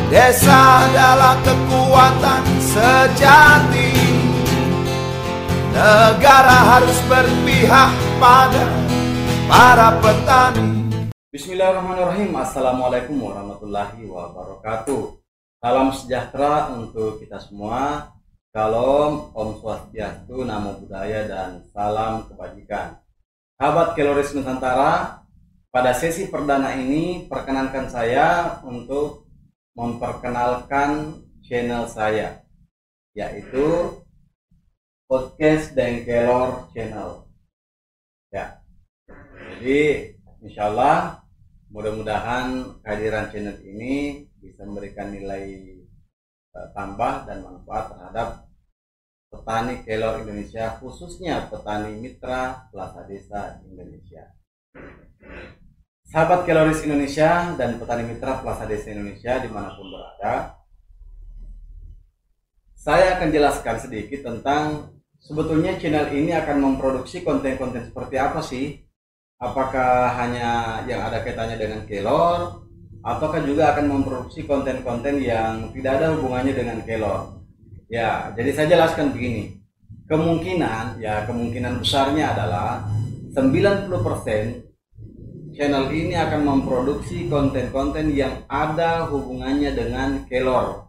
Desa adalah kekuatan sejati. Negara harus berpihak pada para petani. Bismillahirrahmanirrahim. Assalamualaikum warahmatullahi wabarakatuh. Salam sejahtera untuk kita semua. Shalom, Om Swastiastu, Namo Buddhaya, dan salam kebajikan. Sahabat Keloris Nusantara, pada sesi perdana ini perkenankan saya untuk memperkenalkan channel saya, yaitu Podcast Dengkelor Channel. Ya, jadi insya Allah mudah-mudahan kehadiran channel ini bisa memberikan nilai tambah dan manfaat terhadap petani kelor Indonesia, khususnya petani mitra Plaza Desa Indonesia. Sahabat Keloris Indonesia dan petani mitra Plaza Desa Indonesia dimanapun berada, saya akan jelaskan sedikit tentang sebetulnya channel ini akan memproduksi konten-konten seperti apa sih. Apakah hanya yang ada kaitannya dengan kelor, ataukah juga akan memproduksi konten-konten yang tidak ada hubungannya dengan kelor. Ya, jadi saya jelaskan begini. Kemungkinan besarnya adalah 90% channel ini akan memproduksi konten-konten yang ada hubungannya dengan kelor.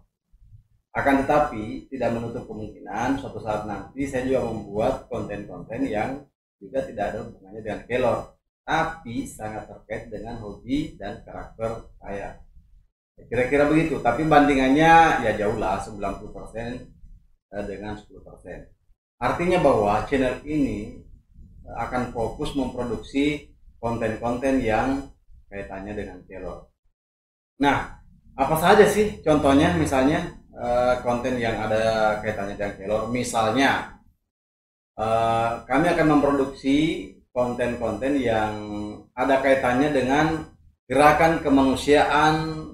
Akan tetapi tidak menutup kemungkinan suatu saat nanti saya juga membuat konten-konten yang juga tidak ada hubungannya dengan kelor, tapi sangat terkait dengan hobi dan karakter saya. Kira-kira begitu, tapi bandingannya ya jauhlah 90% dengan 10%. Artinya bahwa channel ini akan fokus memproduksi konten-konten yang kaitannya dengan kelor. Nah, apa saja sih contohnya? Misalnya konten yang ada kaitannya dengan kelor. Misalnya kami akan memproduksi konten-konten yang ada kaitannya dengan gerakan kemanusiaan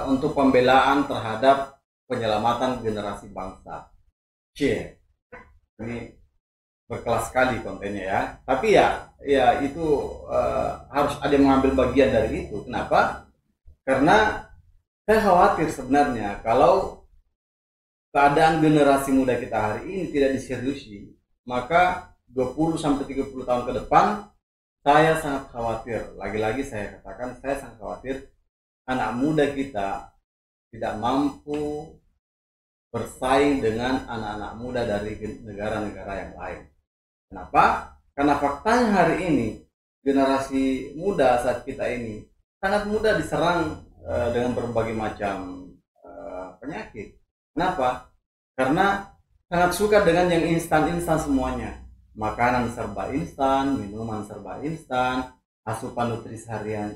untuk pembelaan terhadap penyelamatan generasi bangsa. Ini berkelas sekali kontennya ya, tapi ya itu harus ada yang mengambil bagian dari itu. Kenapa? Karena saya khawatir sebenarnya kalau keadaan generasi muda kita hari ini tidak diseriusi, maka 20-30 tahun ke depan saya sangat khawatir. Lagi-lagi saya katakan, saya sangat khawatir anak muda kita tidak mampu bersaing dengan anak-anak muda dari negara-negara yang lain. Kenapa? Karena faktanya hari ini generasi muda saat kita ini sangat mudah diserang dengan berbagai macam penyakit. Kenapa? Karena sangat suka dengan yang instan-instan semuanya. Makanan serba instan, minuman serba instan, asupan nutrisi harian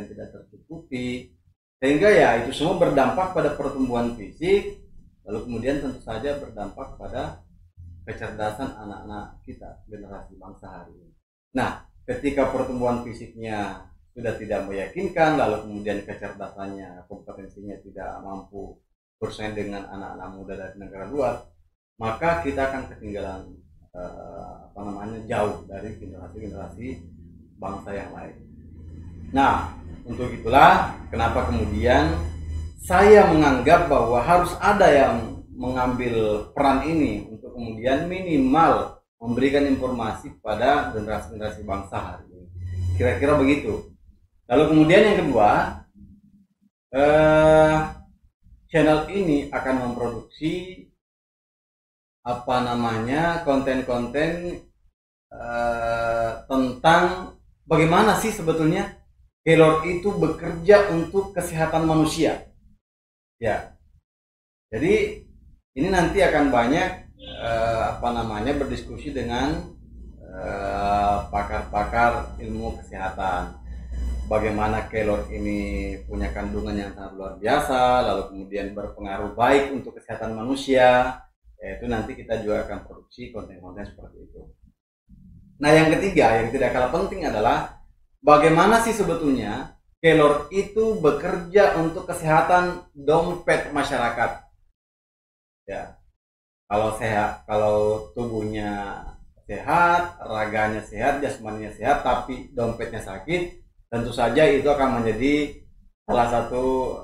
tidak tercukupi, sehingga ya itu semua berdampak pada pertumbuhan fisik, lalu kemudian tentu saja berdampak pada kecerdasan anak-anak kita, generasi bangsa hari ini. Nah, ketika pertumbuhan fisiknya sudah tidak meyakinkan, lalu kemudian kecerdasannya, kompetensinya tidak mampu bersaing dengan anak-anak muda dari negara luar, maka kita akan ketinggalan jauh dari generasi-generasi bangsa yang lain. Nah, untuk itulah kenapa kemudian saya menganggap bahwa harus ada yang mengambil peran ini untuk kemudian minimal memberikan informasi kepada generasi-generasi bangsa hari ini. Kira-kira begitu. Lalu kemudian yang kedua, channel ini akan memproduksi konten-konten tentang bagaimana sih sebetulnya kelor itu bekerja untuk kesehatan manusia. Ya, jadi ini nanti akan banyak berdiskusi dengan pakar-pakar ilmu kesehatan. Bagaimana kelor ini punya kandungan yang sangat luar biasa, lalu kemudian berpengaruh baik untuk kesehatan manusia. Yaitu nanti kita juga akan produksi konten-konten seperti itu. Nah, yang ketiga yang tidak kalah penting adalah bagaimana sih sebetulnya kelor itu bekerja untuk kesehatan dompet masyarakat. Ya, kalau tubuhnya sehat, raganya sehat, jasmaninya sehat, tapi dompetnya sakit, tentu saja itu akan menjadi salah satu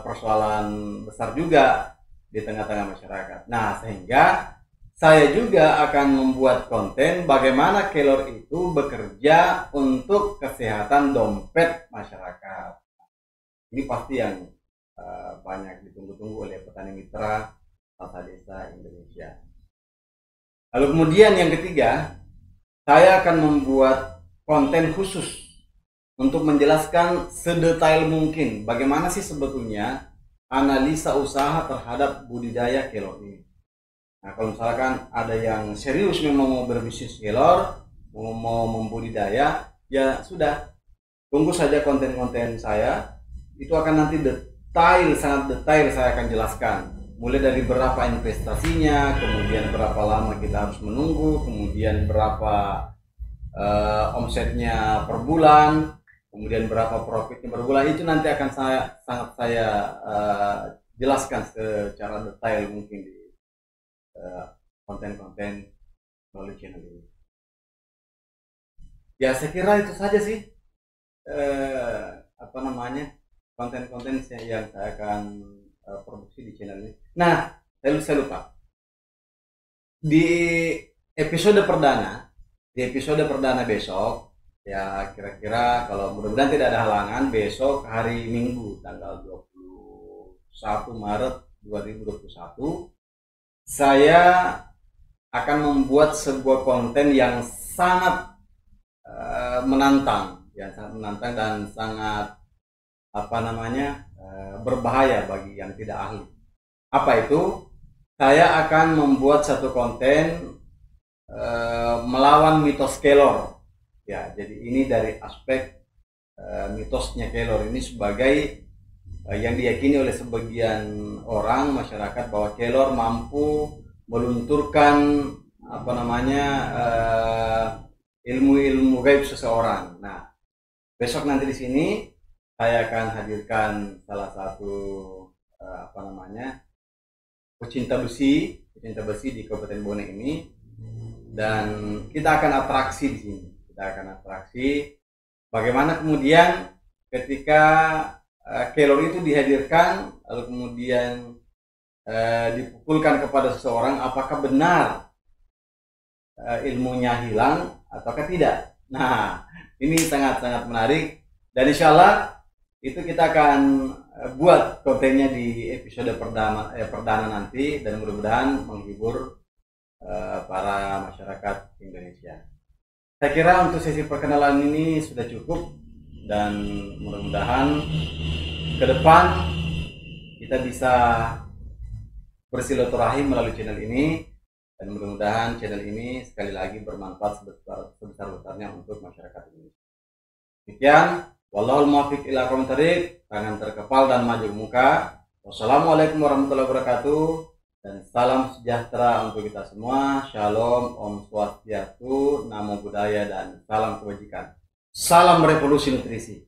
persoalan besar juga di tengah-tengah masyarakat. Nah, sehingga saya juga akan membuat konten bagaimana kelor itu bekerja untuk kesehatan dompet masyarakat. Ini pasti yang banyak ditunggu-tunggu oleh petani mitra Salsa Desa Indonesia. Lalu kemudian yang ketiga, saya akan membuat konten khusus untuk menjelaskan sedetail mungkin bagaimana sih sebetulnya analisa usaha terhadap budidaya kelor ini. Nah, kalau misalkan ada yang serius memang mau berbisnis kelor, mau membudidaya, ya sudah, tunggu saja konten-konten saya. Itu akan nanti detail, sangat detail saya akan jelaskan. Mulai dari berapa investasinya, kemudian berapa lama kita harus menunggu, kemudian berapa omsetnya per bulan, kemudian berapa profitnya per bulan. Itu nanti akan saya jelaskan secara detail mungkin di konten-konten melalui channel ini. Ya, saya kira itu saja sih konten-konten yang saya akan produksi di channel ini. Nah, saya lupa di episode perdana besok, ya kira-kira kalau mudah-mudahan tidak ada halangan, besok hari Minggu tanggal 21 Maret 2021 saya akan membuat sebuah konten yang sangat menantang, dan sangat berbahaya bagi yang tidak ahli. Apa itu? Saya akan membuat satu konten melawan mitos kelor. Ya, jadi ini dari aspek mitosnya kelor ini sebagai yang diyakini oleh sebagian orang masyarakat bahwa kelor mampu melunturkan ilmu-ilmu gaib seseorang. Nah, besok nanti di sini saya akan hadirkan salah satu pecinta besi di Kabupaten Bone ini, dan kita akan atraksi di sini. Kita akan atraksi bagaimana kemudian ketika kelor itu dihadirkan, lalu kemudian dipukulkan kepada seseorang, apakah benar ilmunya hilang ataukah tidak. Nah, ini sangat-sangat menarik, dan insya Allah itu kita akan buat kontennya di episode perdana nanti, dan mudah-mudahan menghibur para masyarakat Indonesia. Saya kira untuk sesi perkenalan ini sudah cukup, dan mudah-mudahan ke depan kita bisa bersilaturahim melalui channel ini, dan mudah-mudahan channel ini sekali lagi bermanfaat sebesar-besarnya untuk masyarakat Indonesia. Demikian, wallahul muwaffiq ila aqwamit thoriq, tangan terkepal dan maju ke muka. Wassalamualaikum warahmatullahi wabarakatuh, dan salam sejahtera untuk kita semua. Shalom, Om Swastiastu, Namo Buddhaya, dan salam kebajikan. Salam revolusi nutrisi.